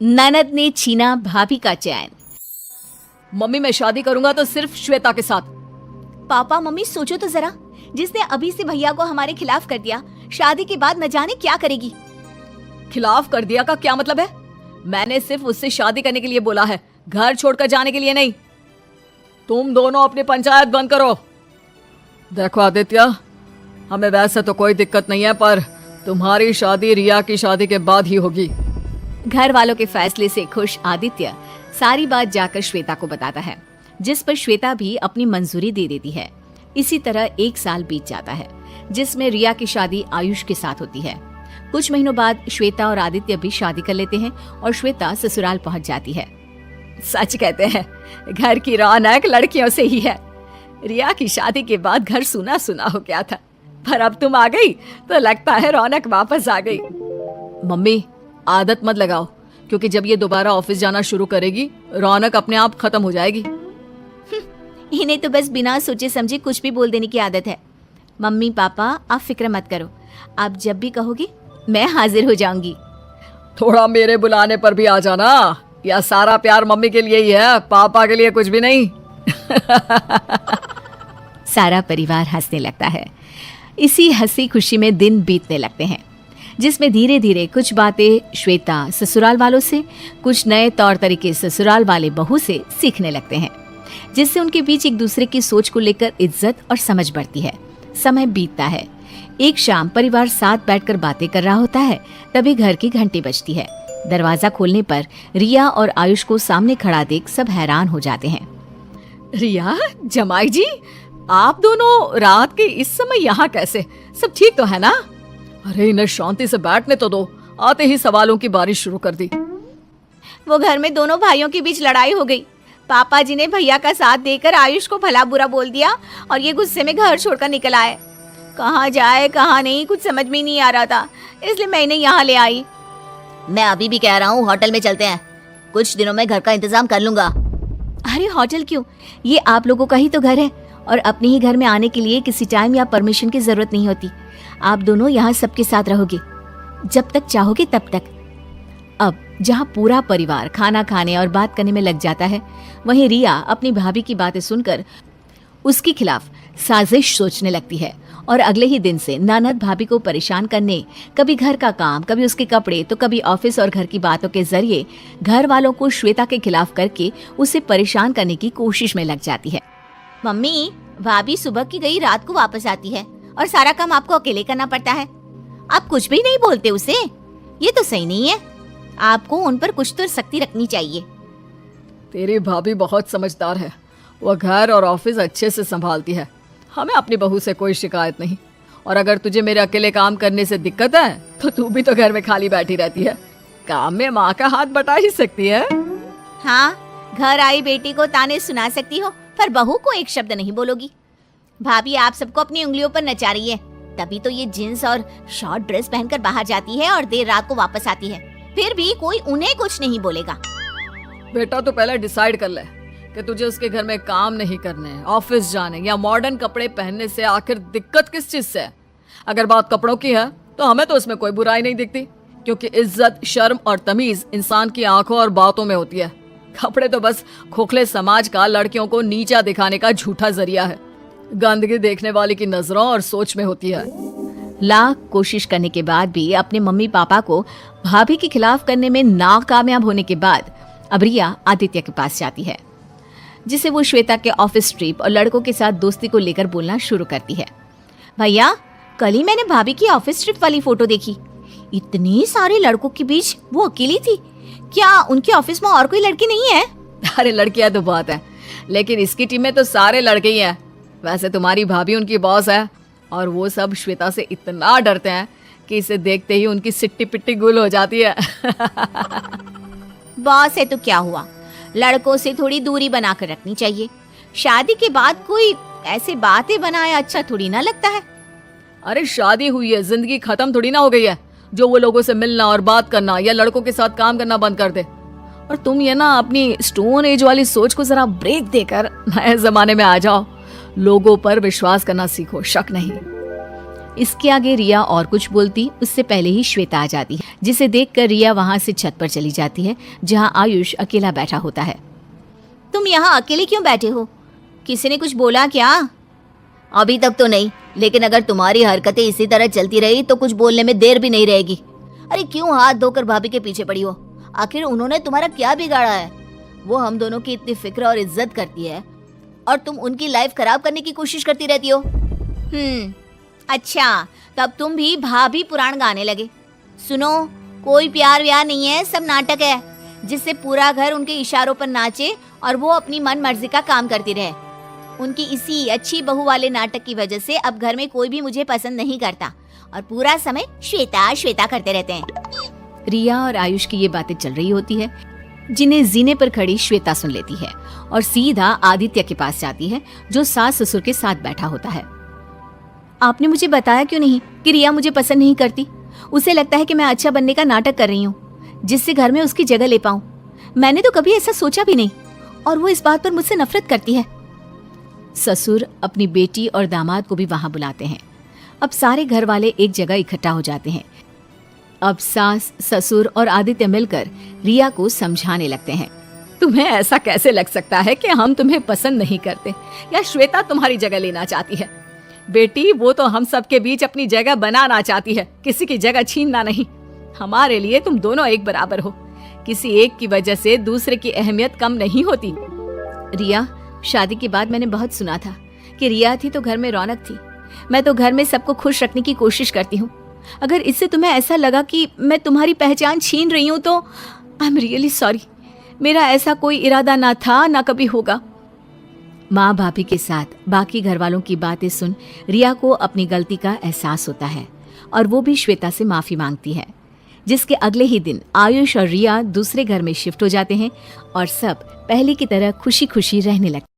ननद ने छीना भाभी का चैन। मम्मी मैं शादी करूंगा तो सिर्फ श्वेता के साथ। पापा मम्मी सोचो तो जरा, जिसने अभी से भैया को हमारे खिलाफ कर दिया, शादी के बाद न जाने क्या करेगी। खिलाफ कर दिया का क्या मतलब है? मैंने सिर्फ उससे शादी करने के लिए बोला है, घर छोड़कर जाने के लिए नहीं। तुम दोनों अपनी पंचायत बंद करो। देखो आदित्य, हमें वैसे तो कोई दिक्कत नहीं है, पर तुम्हारी शादी रिया की शादी के बाद ही होगी। घर वालों के फैसले से खुश आदित्य सारी बात जाकर श्वेता को बताता है, जिस पर श्वेता भी अपनी मंजूरी दे देती है। इसी तरह 1 साल बीत जाता है, जिसमें रिया की शादी आयुष के साथ होती है। कुछ महीनों बाद श्वेता और आदित्य भी शादी कर लेते हैं और श्वेता ससुराल पहुंच जाती है। सच कहते हैं, घर की रौनक लड़कियों से ही है। रिया की शादी के बाद घर सुना सुना हो गया था, पर अब तुम आ गई तो लगता है रौनक वापस आ गई। मम्मी आदत मत लगाओ, क्योंकि जब ये दोबारा ऑफिस जाना शुरू करेगी रौनक अपने आप खत्म हो जाएगी। इन्हें तो बस बिना सोचे समझे कुछ भी बोल देने की आदत है। मम्मी पापा आप फिक्र मत करो, आप जब भी कहोगे मैं हाजिर हो जाऊंगी। थोड़ा मेरे बुलाने पर भी आ जाना, या सारा प्यार मम्मी के लिए ही है, पापा के लिए कुछ भी नहीं। सारा परिवार हंसने लगता है। इसी हंसी खुशी में दिन बीतने लगते हैं, जिसमें धीरे धीरे कुछ बातें श्वेता ससुराल वालों से, कुछ नए तौर तरीके ससुराल वाले बहू से सीखने लगते हैं, जिससे उनके बीच एक दूसरे की सोच को लेकर इज्जत और समझ बढ़ती है। समय बीतता है। एक शाम परिवार साथ बैठकर बातें कर रहा होता है, तभी घर की घंटी बजती है। दरवाजा खोलने पर रिया और आयुष को सामने खड़ा देख सब हैरान हो जाते हैं। रिया, जमाई जी, आप दोनों रात के इस समय यहाँ कैसे? सब ठीक तो है ना? अरे इन्हें शांति से बैठने तो दो, आते ही सवालों की बारिश शुरू कर दी। वो घर में दोनों भाइयों के बीच लड़ाई हो गई। पापा जी ने भैया का साथ देकर आयुष को भला बुरा बोल दिया और ये गुस्से में घर छोड़कर निकल आए। कहाँ जाए कहाँ नहीं कुछ समझ में नहीं आ रहा था, इसलिए मैं इन्हें यहाँ ले आई। मैं अभी भी कह रहा हूँ होटल में चलते हैं, कुछ दिनों में घर का इंतजाम कर लूंगा। अरे होटल क्यों, ये आप लोगों का ही तो घर है और अपने ही घर में आने के लिए किसी टाइम या परमिशन की जरूरत नहीं होती। आप दोनों यहाँ सबके साथ रहोगे, जब तक चाहोगे तब तक। अब जहाँ पूरा परिवार खाना खाने और बात करने में लग जाता है, वहीं रिया अपनी भाभी की बातें सुनकर उसके खिलाफ साजिश सोचने लगती है और अगले ही दिन से ननद भाभी को परेशान करने, कभी घर का काम, कभी उसके कपड़े, तो कभी ऑफिस और घर की बातों के जरिए घर वालों को श्वेता के खिलाफ करके उसे परेशान करने की कोशिश में लग जाती है। मम्मी, भाभी सुबह की गई रात को वापस आती है और सारा काम आपको अकेले करना पड़ता है। आप कुछ भी नहीं बोलते उसे, ये तो सही नहीं है। आपको उन पर कुछ तो सख्ती रखनी चाहिए। तेरी भाभी बहुत समझदार है, वह घर और ऑफिस अच्छे से संभालती है। हमें अपनी बहू से कोई शिकायत नहीं, और अगर तुझे मेरे अकेले काम करने से दिक्कत है तो तू भी तो घर में खाली बैठी रहती है, काम में माँ का हाथ बटा ही सकती है। हाँ, घर आई बेटी को ताने सुना सकती हो, पर बहू को एक शब्द नहीं बोलोगी। भाभी आप सबको अपनी उंगलियों पर नचा रही है, तभी तो ये जींस और शॉर्ट ड्रेस पहनकर बाहर जाती है और देर रात को वापस आती है, फिर भी कोई उन्हें कुछ नहीं बोलेगा। बेटा तो पहले डिसाइड कर ले कि तुझे उसके घर में काम नहीं करने, ऑफिस जाने या मॉडर्न कपड़े पहनने से आखिर दिक्कत किस चीज से है। अगर बात कपड़ों की है तो हमें तो इसमें कोई बुराई नहीं दिखती, क्योंकि इज्जत, शर्म और तमीज इंसान की आंखों और बातों में होती है। कपड़े तो बस खोखले समाज का लड़कियों को नीचा दिखाने का झूठा जरिया है, गंदगी देखने वाले की नजरों और सोच में होती है। लाख कोशिश करने के बाद भी अपने मम्मी पापा को भाभी के खिलाफ करने में नाकामयाब होने के बाद अब रिया आदित्य के पास जाती है, जिसे वो श्वेता के ऑफिस ट्रिप और लड़कों के साथ दोस्ती को लेकर बोलना शुरू करती है। भैया, कल ही मैंने भाभी की ऑफिस ट्रिप वाली फोटो देखी। इतने सारे लड़कों के बीच वो अकेली थी। क्या उनके ऑफिस में और कोई लड़की नहीं है? अरे लड़कियां तो बहुत है, लेकिन इसकी टीम में तो सारे लड़के ही हैं। वैसे तुम्हारी भाभी उनकी बॉस है और वो सब श्वेता से इतना डरते हैं कि इसे देखते ही उनकी सिट्टी पिट्टी गुल हो जाती है। बॉस है तो क्या हुआ, लड़कों से थोड़ी दूरी बनाकर रखनी चाहिए। शादी के बाद कोई ऐसे बातें बनाए अच्छा थोड़ी ना लगता है। अरे शादी हुई है, जिंदगी खत्म थोड़ी ना हो गई है जो वो लोगों से मिलना और बात करना या लड़कों के साथ काम करना बंद कर दे। और तुम ये ना अपनी स्टोन एज वाली सोच को जरा ब्रेक देकर नए जमाने में आ जाओ। लोगों पर विश्वास करना सीखो, शक नहीं। इसके आगे रिया और कुछ बोलती उससे पहले ही श्वेता आ जाती है, जिसे देखकर रिया वहां से छत पर चली जाती है जहां आयुष अकेला बैठा होता है। तुम यहाँ अकेले क्यों बैठे हो? किसी ने कुछ बोला क्या? अभी तक तो नहीं, लेकिन अगर तुम्हारी हरकतें इसी तरह चलती रही तो कुछ बोलने में देर भी नहीं रहेगी। अरे क्यों हाथ धोकर भाभी के पीछे पड़ी हो? आखिर उन्होंने तुम्हारा क्या बिगाड़ा है? वो हम दोनों की इतनी फिक्र और इज्जत करती है और तुम उनकी लाइफ खराब करने की कोशिश करती रहती हो। अच्छा, तब तुम भी भाभी पुराण गाने लगे। सुनो, कोई प्यार व्यार नहीं है, सब नाटक है, जिससे पूरा घर उनके इशारों पर नाचे और वो अपनी मन मर्जी का काम करती रहे। उनकी इसी अच्छी बहू वाले नाटक की वजह से अब घर में कोई भी मुझे पसंद नहीं करता और पूरा समय श्वेता श्वेता करते रहते हैं। रिया और आयुष की ये बातें चल रही होती है, जिन्हें जीने पर खड़ी श्वेता सुन लेती है और सीधा आदित्य के पास जाती है, जो सास ससुर के साथ बैठा होता है। आपने मुझे बताया क्यों नहीं कि रिया मुझे पसंद नहीं करती? उसे लगता है कि मैं अच्छा बनने का नाटक कर रही हूँ, जिससे घर में उसकी जगह ले पाऊँ। मैंने तो कभी ऐसा सोचा भी नहीं और वो इस बात पर मुझसे नफरत करती है। ससुर अपनी बेटी और दामाद को भी वहां बुलाते हैं। अब सारे घर वाले एक जगह इकट्ठा हो जाते हैं। अब सास, ससुर और आदित्य मिलकर रिया को समझाने लगते हैं। तुम्हें ऐसा कैसे लग सकता है कि हम तुम्हें पसंद नहीं करते या श्वेता तुम्हारी जगह लेना चाहती है? बेटी, वो तो हम सबके बीच अपनी जगह बनाना चाहती है, किसी की जगह छीनना नहीं। हमारे लिए तुम दोनों एक बराबर हो, किसी एक की वजह से दूसरे की अहमियत कम नहीं होती। रिया, शादी के बाद मैंने बहुत सुना था कि रिया थी तो घर में रौनक थी। मैं तो घर में सबको खुश रखने की कोशिश करती हूँ। अगर इससे तुम्हें ऐसा लगा कि मैं तुम्हारी पहचान छीन रही हूँ तो आई एम रियली सॉरी। मेरा ऐसा कोई इरादा ना था, ना कभी होगा। माँ भाभी के साथ बाकी घर वालों की बातें सुन रिया को अपनी गलती का एहसास होता है और वो भी श्वेता से माफी मांगती है, जिसके अगले ही दिन आयुष और रिया दूसरे घर में शिफ्ट हो जाते हैं और सब पहले की तरह खुशी खुशी रहने लगते हैं।